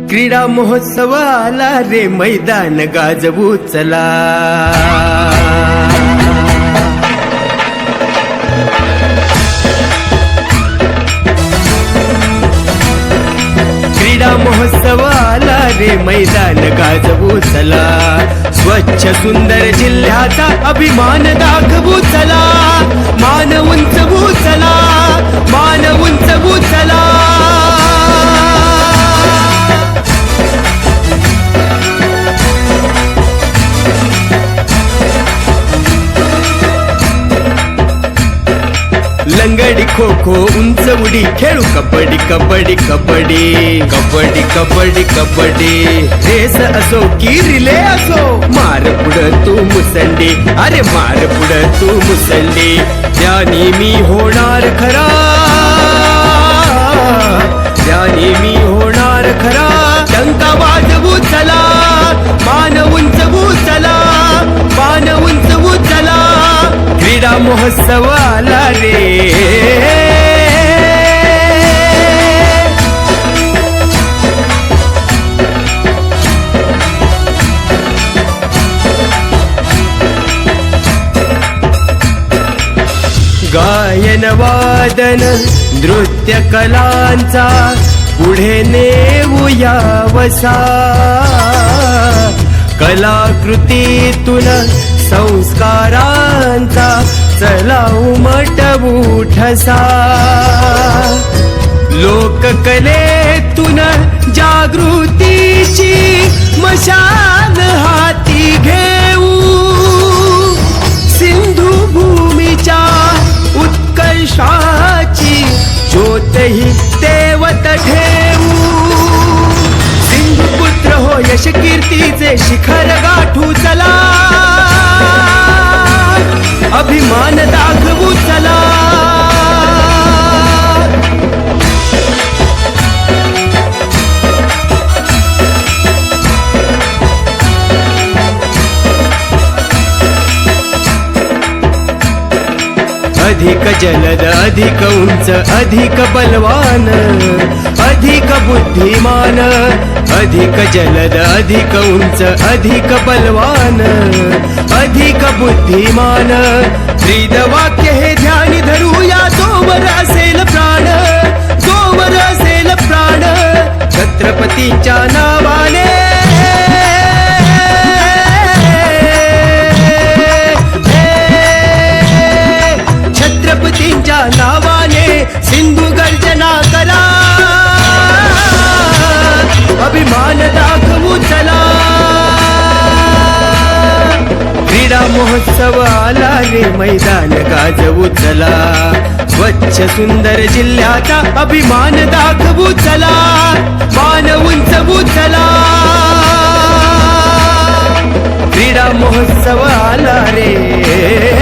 क्रीडा महोत्सव आला रे, मैदान गाजवू चला. क्रीडा महोत्सव आला रे, मैदान गाजवू चला. स्वच्छ सुंदर जिल्ह्याचा अभिमान दाखवू चला. मान उंचवू चला, मान उंचवू चला. लंगडी खो खो उंच उडी खेळू कबड्डी कबड्डी कबड्डी कबड्डी कबड्डी कबड्डी. रेस असो की रिले असो, मार पुढं तू मुसंडी, अरे मार पुढं तू मुसंडी. त्याने मी होणार खरा, त्याने मी होणार खरा. टंका वाजवू चला, मान उंचवू चला, मान उंचवू चला. क्रीडा महोत्सव आला रे. गायन वादन नृत्य कलांचा पुढे नेऊया वसा. कलाकृतीतून संस्कारांचा चला उमटवू ठसा. लोककलेतून जागृतीची मशाल हाती घेऊ. सिंधू भूमीच्या उत्कर्षाची ज्योतही तेवत ठेवू. सिंधुपुत्र हो यश कीर्तीचे शिखर गाठू चला. अभिमान दाखवू चला. अधिक जलद अधिक उंच अधिक बलवान अधिक बुद्धिमान. अधिक जलद अधिक उंच अधिक बलवान अधिक बुद्धिमान. ब्रीद वाक्य हे ध्यानी धरूया, जोवर असेल प्राण, जोवर असेल प्राण. छत्रपतींच्या नावाने, छत्रपतींच्या नावाने सिंधू गर्जना करा. अभिमान दाखवू चला. क्रीडा महोत्सव आला रे, मैदान गाजवू चला. स्वच्छ सुंदर जिल्ह्याचा अभिमान दाखवू चला. मान उंचवू चला. क्रीडा महोत्सव आला रे.